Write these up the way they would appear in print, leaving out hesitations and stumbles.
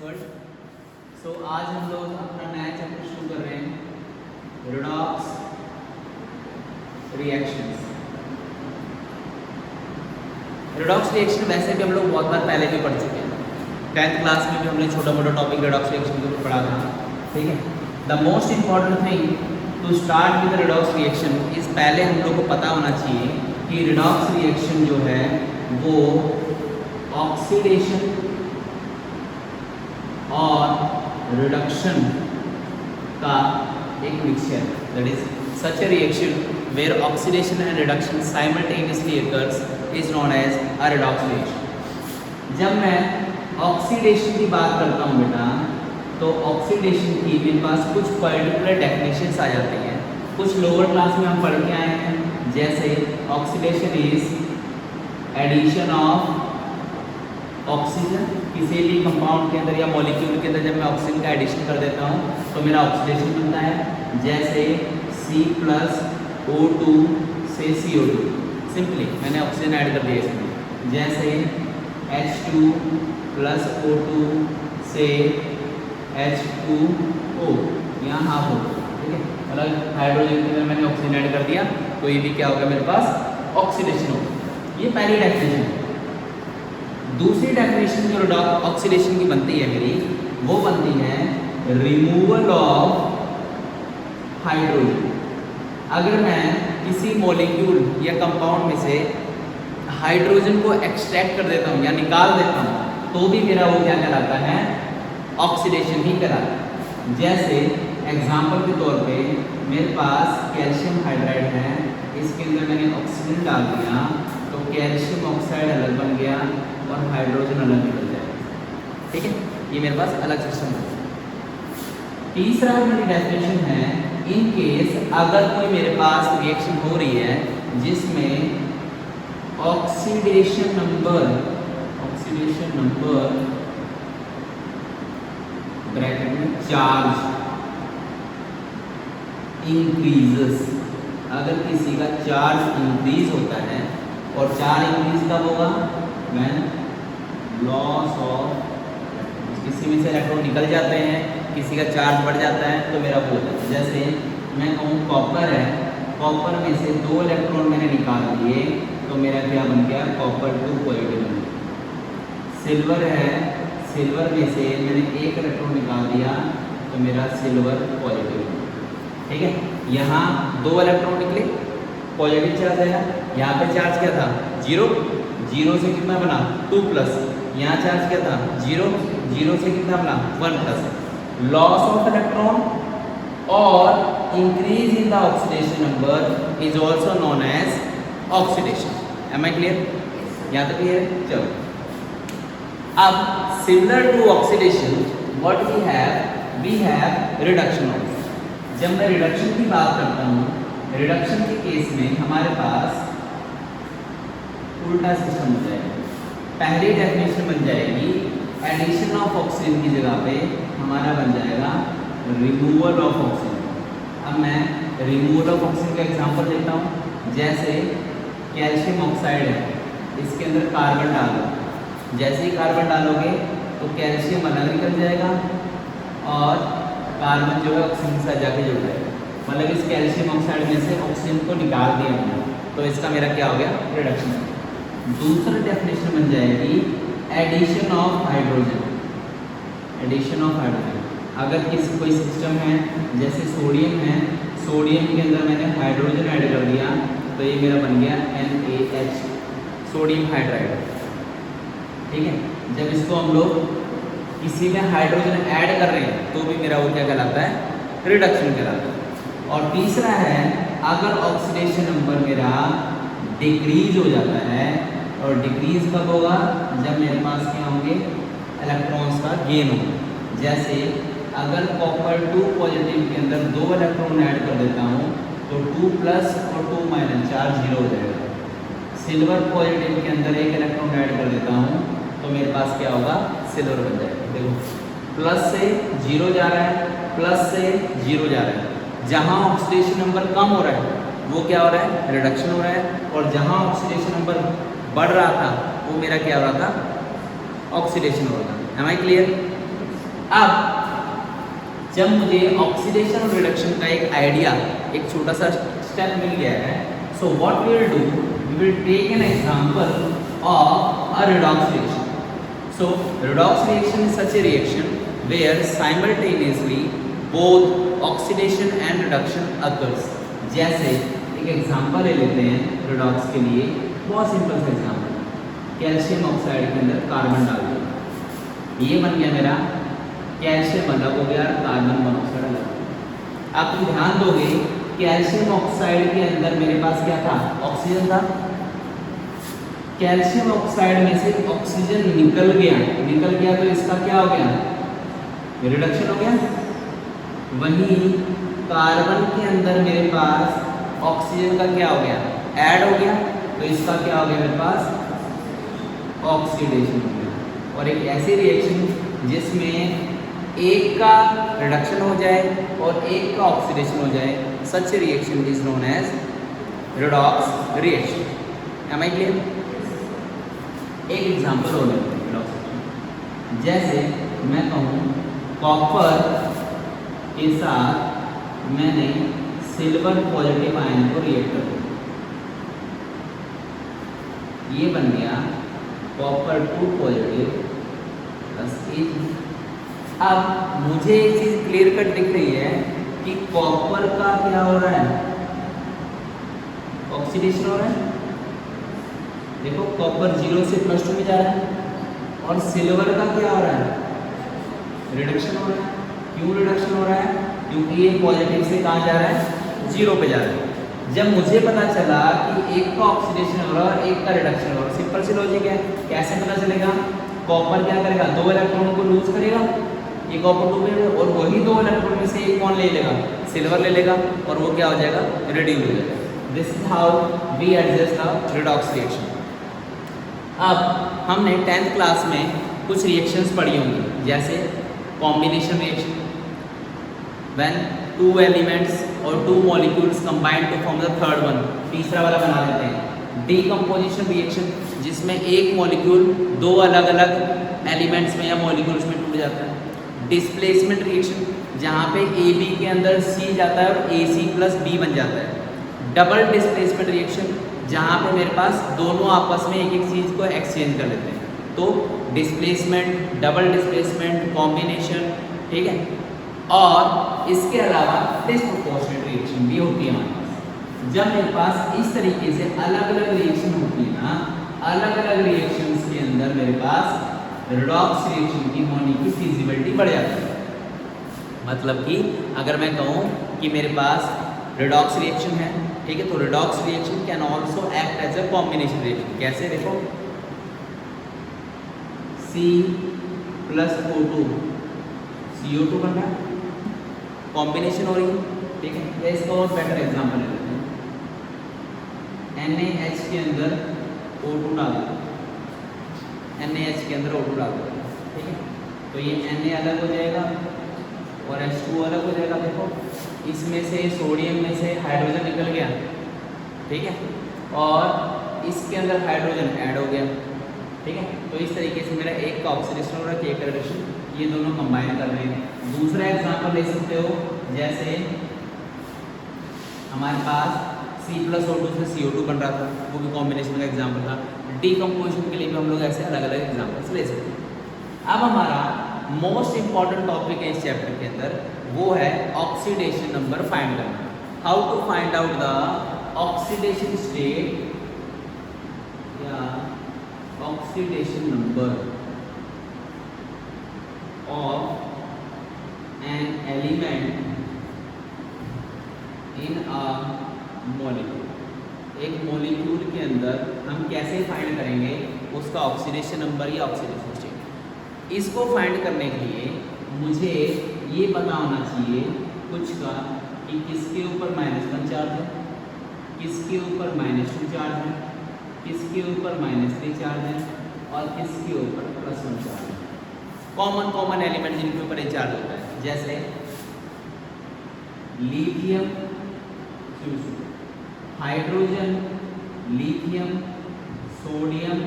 World. सो आज हम लोग अपना नया चैप्टर शुरू कर रहे हैं, रेडॉक्स रिएक्शंस। रेडॉक्स रिएक्शन वैसे भी हम लोग बहुत बार पहले भी पढ़ चुके हैं। 10th क्लास में भी हमने छोटा मोटा टॉपिक रेडॉक्स रिएक्शन के ऊपर पढ़ा था, ठीक है। The most important thing to start with redox reaction इस पहले हम लोग को पता होना चाहिए कि रेडॉक्स रिएक्शन जो है वो ऑक्सीडेशन और रिडक्शन का एक mixture, that is such a reaction where oxidation and reduction simultaneously occurs is known as a redox reaction। जब मैं ऑक्सीडेशन की बात करता हूँ बेटा, तो ऑक्सीडेशन की मेरे पास कुछ पर्टिकुलर डेफिनेशंस आ जाती हैं। कुछ लोअर क्लास में हम पढ़ के आए हैं, जैसे oxidation is addition of oxygen. किसी भी कंपाउंड के अंदर या मॉलिक्यूल के अंदर जब मैं ऑक्सीजन का एडिशन कर देता हूँ तो मेरा ऑक्सीडेशन बनता है। जैसे C+O2 से CO2, सिंपली मैंने ऑक्सीजन ऐड कर दिया इसमें। जैसे H2+O2 से H2O, यहाँ हाफ हो, ठीक है। मतलब हाइड्रोजन के अंदर मैंने ऑक्सीजन ऐड कर दिया तो ये भी क्या होगा, मेरे पास ऑक्सीडेशन होगा। ये पहली डेफिनेशन है। दूसरी डेफिनेशन जो ऑक्सीडेशन की बनती है मेरी, वो बनती है रिमूवल ऑफ हाइड्रोजन। अगर मैं किसी मॉलिक्यूल या कंपाउंड में से हाइड्रोजन को एक्सट्रैक्ट कर देता हूँ या निकाल देता हूँ तो भी मेरा वो क्या कहलाता है, ऑक्सीडेशन ही कहलाता है। जैसे एग्जाम्पल के तौर पे मेरे पास कैल्शियम हाइड्राइड है, इसके अंदर मैंने ऑक्सीजन डाल दिया तो कैल्शियम ऑक्साइड अलग बन गया और हाइड्रोजन अलग निकल जाएगा, ठीक है। ये मेरे पास अलग सिस्टम है। तीसरा मेरी डेफिनेशन है, इन केस अगर कोई मेरे पास रिएक्शन हो रही है जिसमें ऑक्सीडेशन नंबर ब्रैकेट में चार्ज इंक्रीजेस, अगर किसी का चार्ज इंक्रीज होता है, और चार्ज इंक्रीज कब होगा, व्हेन लॉस ऑफ, किसी में से इलेक्ट्रॉन निकल जाते हैं, किसी का चार्ज बढ़ जाता है तो मेरा वो होता है। जैसे मैं कहूँ कॉपर है, कॉपर में से 2 इलेक्ट्रॉन मैंने निकाल दिए तो मेरा क्या बन गया, कॉपर 2 पॉजिटिव बन गया। सिल्वर है, सिल्वर में से मैंने 1 इलेक्ट्रॉन निकाल दिया तो मेरा सिल्वर पॉजिटिव बन गया, ठीक है। यहाँ 2 इलेक्ट्रॉन निकले, पॉजिटिव चार्ज आया। यहाँ पे चार्ज क्या था, 0, 0 से कितना बना 2+, यहाँ चार्ज क्या था 0, 0 से कितना बना 1+। लॉस ऑफ इलेक्ट्रॉन और increase in the oxidation number is also known as oxidation. Am I clear, यहाँ तक क्लियर है। चलो अब similar to oxidation what we have reduction of. जब मैं रिडक्शन की बात करता हूँ, रिडक्शन के केस में हमारे पास उल्टा सिस्टम हो जाएगा। पहली डेफिनेशन बन जाएगी, एडिशन ऑफ ऑक्सीजन की जगह पे हमारा बन जाएगा रिमूवल ऑफ ऑक्सीजन। अब मैं रिमूवल ऑफ ऑक्सीजन का एग्जांपल देता हूँ। जैसे कैल्शियम ऑक्साइड है, इसके अंदर कार्बन डालो, जैसे ही कार्बन डालोगे तो कैल्शियम अलग निकल जाएगा और कार्बन जो है ऑक्सीजन के साथ जाके जुड़ जाएगा। मतलब इस कैल्शियम ऑक्साइड में से ऑक्सीजन को निकाल दिया हमने, तो इसका मेरा क्या हो गया, रिडक्शन। दूसरा डेफिनेशन बन जाएगी addition of hydrogen. Addition of hydrogen, अगर किसी कोई सिस्टम है जैसे सोडियम है, सोडियम के अंदर मैंने हाइड्रोजन ऐड कर दिया तो ये मेरा बन गया NaH, सोडियम हाइड्राइड, ठीक है। जब इसको हम लोग किसी में हाइड्रोजन ऐड कर रहे हैं तो भी मेरा वो क्या कहलाता है, रिडक्शन कहलाता है। और तीसरा है, अगर ऑक्सीडेशन नंबर मेरा डिक्रीज हो जाता है, और डिक्रीज कब होगा, जब मेरे पास क्या होंगे, इलेक्ट्रॉन्स का गेन होगा। जैसे अगर कॉपर 2 पॉजिटिव के अंदर 2 इलेक्ट्रॉन ऐड कर देता हूँ तो 2+ और 2- चार्ज 0 हो जाएगा। सिल्वर पॉजिटिव के अंदर 1 इलेक्ट्रॉन ऐड कर देता हूँ तो मेरे पास क्या होगा, सिल्वर बन जाएगा। देखो प्लस से 0 जा रहा है, प्लस से 0 जा रहा है। जहाँ ऑक्सीडेशन नंबर कम हो रहा है वो क्या हो रहा है, रिडक्शन हो रहा है, और जहाँ ऑक्सीडेशन नंबर बढ़ रहा था वो मेरा क्या हो रहा था, ऑक्सीडेशन हो रहा था। Am I clear. अब जब मुझे ऑक्सीडेशन और रिडक्शन का एक आइडिया, एक छोटा सा स्टेप मिल गया है, so what we will do, we will take an example of a redox reaction. So redox reaction is such a reaction where simultaneously both oxidation and reduction occurs. जैसे एक एग्जांपल ले लेते हैं redox के लिए, बहुत सिंपल सा example, calcium oxide के अंदर कार्बन डाल दिया, ये बन गया मेरा कैल्शियम अलग हो गया, कार्बन मोनोऑक्साइड अलग। अब तुम ध्यान दोगे कैल्शियम ऑक्साइड के अंदर मेरे पास क्या था, ऑक्सीजन था। कैल्शियम ऑक्साइड में से ऑक्सीजन निकल गया तो इसका क्या हो गया, रिडक्शन हो गया। वहीं कार्बन के अंदर मेरे पास ऑक्सीजन का क्या हो गया, ऐड हो गया, तो इसका क्या हो गया मेरे पास, ऑक्सीडेशन हो गया। और एक ऐसी रिएक्शन जिसमें एक का रिडक्शन हो जाए और एक का ऑक्सीडेशन हो जाए, such reaction is known as redox reaction. Am I clear? एक एग्जांपल हो लेते हैं redox reaction. जैसे मैं कहूँ कॉपर के साथ मैंने सिल्वर पॉजिटिव आयन को रिएक्ट कर दिया, ये बन गया कॉपर 2 पॉजिटिव प्लस Ag। अब मुझे ये चीज क्लियर कट दिख रही है कि कॉपर का क्या हो रहा है, ऑक्सीडेशन हो रहा है। देखो कॉपर 0 से +2 में जा रहा है, और सिल्वर का क्या हो रहा है, रिडक्शन हो रहा है। क्यों रिडक्शन हो रहा है, क्योंकि ये पॉजिटिव से कहाँ जा रहा है, 0 पे जा रहा है। जब मुझे पता चला कि एक का ऑक्सीडेशन हो रहा है और एक का रिडक्शन हो रहा है, सिंपल सी लॉजिक है, कैसे पता चलेगा, कॉपर क्या करेगा, 2 इलेक्ट्रॉनों को लूज करेगा, ये कॉपर 2 पे, और वही 2 इलेक्ट्रॉन में से एक कौन ले लेगा, सिल्वर ले लेगा, और वो क्या हो जाएगा, रिड्यूस हो जाएगा। This is how we adjust the redox reaction. अब हमने 10th क्लास में कुछ रिएक्शंस पढ़ी होंगी, जैसे कॉम्बिनेशन रिएक्शन, व्हेन 2 एलिमेंट्स और 2 molecules combine to form the third one, तीसरा वाला बना देते हैं। डीकम्पोजिशन रिएक्शन, जिसमें एक मॉलिक्यूल 2 अलग अलग एलिमेंट्स में या मॉलिक्यूल्स में टूट जाता है। डिस्प्लेसमेंट रिएक्शन, जहाँ पे AB के अंदर C जाता है और AC प्लस B बन जाता है। डबल डिस्प्लेसमेंट रिएक्शन, जहाँ पे मेरे पास दोनों आपस में एक एक चीज़ को एक्सचेंज कर लेते हैं। तो डिस्प्लेसमेंट, डबल डिस्प्लेसमेंट, कॉम्बिनेशन, ठीक है। और इसके अलावा डिस्प्रोपोर्शनेट रिएक्शन भी होती है हमारे पास। जब मेरे पास इस तरीके से अलग अलग रिएक्शन होती है ना, अलग अलग रिएक्शंस के अंदर मेरे पास रिडॉक्स रिएक्शन की होने की फिजिबिलिटी बढ़ जाती है। मतलब कि अगर मैं कहूँ कि मेरे पास रिडॉक्स रिएक्शन है, ठीक है, तो redox reaction can also act as a combination reaction. कैसे, देखो C + O2 CO2 बन रहा है, कॉम्बिनेशन हो रही है, ठीक है। या इसका और बेटर एग्जाम्पल ले लेते हैं, NaH के अंदर O2 डाल दो, NaH के अंदर O2 डाल दो, ठीक है, तो ये Na अलग हो जाएगा और H2 अलग हो जाएगा। देखो इसमें से सोडियम में से हाइड्रोजन निकल गया, ठीक है, और इसके अंदर हाइड्रोजन ऐड हो गया, ठीक है। तो इस तरीके से मेरा एक का ऑक्सीडेशन हो रहा है, एक का रिडक्शन, ये दोनों कंबाइन कर रहे हैं। दूसरा एग्जांपल ले सकते हो, जैसे हमारे पास C + O2 से CO2 बन रहा था, वो भी कॉम्बिनेशन का एग्जांपल था। डीकम्पोजिशन के लिए भी हम लोग ऐसे अलग अलग एग्जांपल्स ले सकते हैं। अब हमारा मोस्ट इंपॉर्टेंट टॉपिक है इस चैप्टर के अंदर, वो है ऑक्सीडेशन नंबर फाइंड करना। How to find out the oxidation state या oxidation number of an element in a molecule. एक मॉलिक्यूल के अंदर हम कैसे फाइंड करेंगे उसका ऑक्सीडेशन नंबर या ऑक्सीडेशन स्टेट। इसको फाइंड करने के लिए मुझे ये पता होना चाहिए कुछ का कि किसके ऊपर -1 चार्ज है, किसके ऊपर -2 चार्ज है, किसके ऊपर -3 चार्ज है और किसके ऊपर +1 चार्ज है। कॉमन एलिमेंट जिनके ऊपर ये चार्ज होता है, जैसे lithium, hydrogen, lithium, sodium,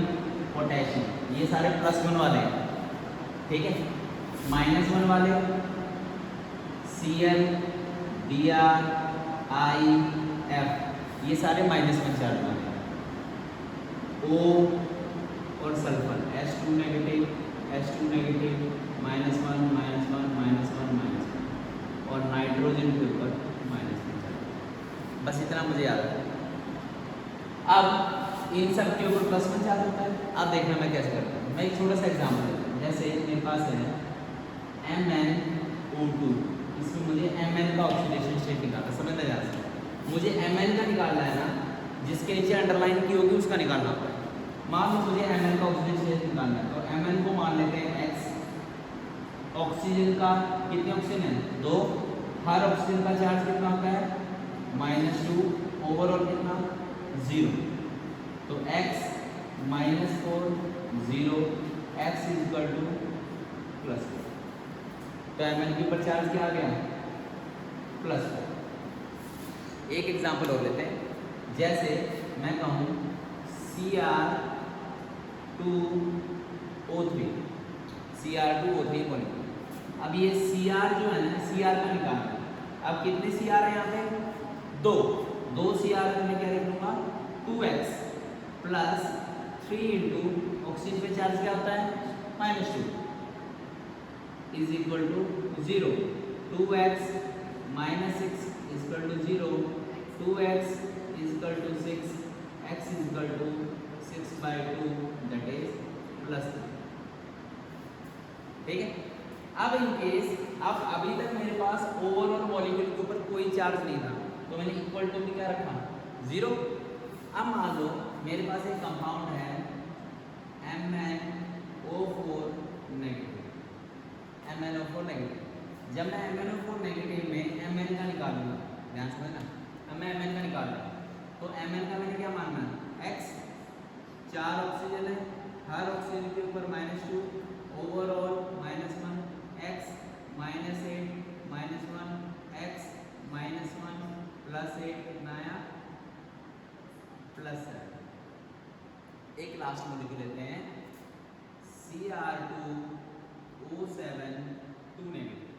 potassium, ये सारे +1 वाले हैं, ठीक है। -1 वाले Cl Br I F ये सारे -1 चार्ज वाले, O और सल्फर H2 नेगेटिव -1 -1 और नाइट्रोजन के ऊपर -1। बस इतना मुझे याद है। अब इन सब के ऊपर +1 चार्ज होता है। अब देखना मैं कैसे करता हूँ। मैं एक छोटा सा एग्जाम्पल देता हूँ। जैसे मेरे पास है MnO2, इसमें मुझे Mn का ऑक्सीडेशन स्टेट निकालना, समझना जा सकता है। मुझे Mn का निकालना है ना, जिसके नीचे अंडरलाइन की होगी उसका निकालना होगा। मान लो मुझे Mn का ऑक्सीजन स्टेट निकालना है, तो Mn को मान लेते हैं X। ऑक्सीजन का कितने ऑक्सीजन है? 2। हर ऑक्सीजन का चार्ज कितना होता है? -2। ओवरऑल कितना? 0। तो X -4 0 X +4। तो Mn के ऊपर चार्ज क्या आ गया? +4। एक एग्जांपल और लेते हैं। जैसे मैं कहूँ Cr2O3 को निकाल। अब ये Cr जो है ना, Cr का निकालना है। अब कितने Cr है यहाँ पे? 2 Cr को मैं क्या लिख लूँगा? 2x प्लस 3 इंटू ऑक्सीजन पे चार्ज क्या होता है? -2 is equal to 0। 2x -6 is equal to 0। 2x is equal to 6। x is equal to 6/2 that is +3। ठीक है। अब इन केस अब अभी तक मेरे पास ओवरऑल मॉलिक्यूल के ऊपर कोई चार्ज नहीं था, तो मैंने इक्वल टू भी क्या रखा? 0। अब मान लो मेरे पास एक कंपाउंड है MnO4 नेगेटिव। जब मैं MnO4 नेगेटिव में Mn का निकालूंगा, ध्यान से समझना, अब मैं Mn का निकाल रहा हूँ, तो Mn का मैंने क्या मानना है? X 4 ऑक्सीजन है, हर ऑक्सीजन के ऊपर -2, ओवरऑल -1, X -8 -1 X -1 +8 कितना आया? +7। एक लास्ट मॉलिक्यूल लेते हैं Cr2O7 2 नेगेटिव।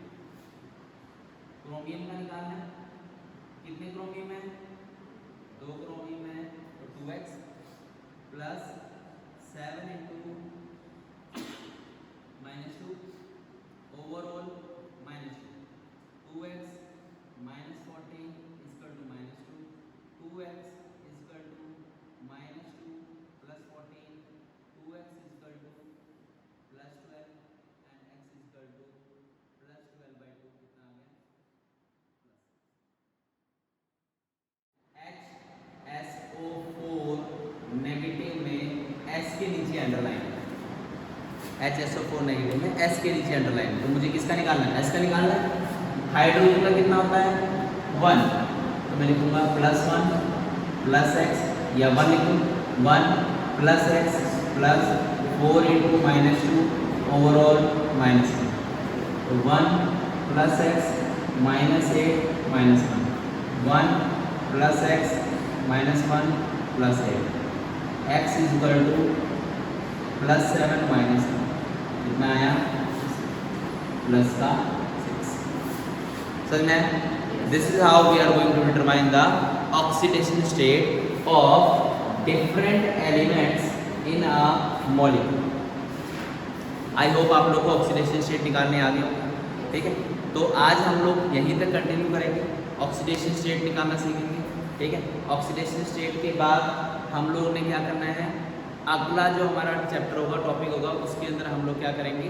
क्रोमियम का निकालना है। कितने क्रोमियम है? 2 क्रोमियम है, तो 2x plus 7 into -2 overall -2। 2x -14 is equal to -2। 2x is equal to -2 plus 14। 2x is equal to +12 and x is equal to +12/2 कितना आ गया? HSO4 नेगेटिव में S के नीचे अंडरलाइन, HSO4 नेगेटिव में S के नीचे अंडरलाइन, तो मुझे किसका निकालना है? S का निकालना है। हाइड्रोजन का कितना होता है? 1, तो मैं लिखूंगा +1 प्लस x या 1 लिखूँ 1 plus x plus 4 into -2 overall -1, तो 1 plus x -8 -1 1 plus x -1 plus 8 x is equal to +7 -1 कितना आया? प्लस का 6। समझ में? This is how we are going to determine the oxidation state of different elements in a molecule. I hope आप लोग को oxidation state निकालने आ गया होगा। ठीक है, तो आज हम लोग यहीं तक कंटिन्यू करेंगे, ऑक्सीडेशन स्टेट निकालना सीखेंगे। ठीक है, ऑक्सीडेशन स्टेट के बाद हम लोगों ने क्या करना है, अगला जो हमारा चैप्टर होगा, टॉपिक होगा, उसके अंदर हम लोग क्या करेंगे,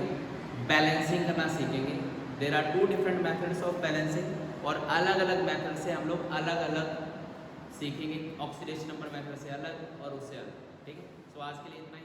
बैलेंसिंग करना सीखेंगे। There are 2 different methods of balancing, और अलग अलग मेथड से हम लोग अलग अलग सीखेंगे। ऑक्सीडेशन नंबर मेथड से अलग और उससे अलग। ठीक है, तो आज के लिए इतना ही।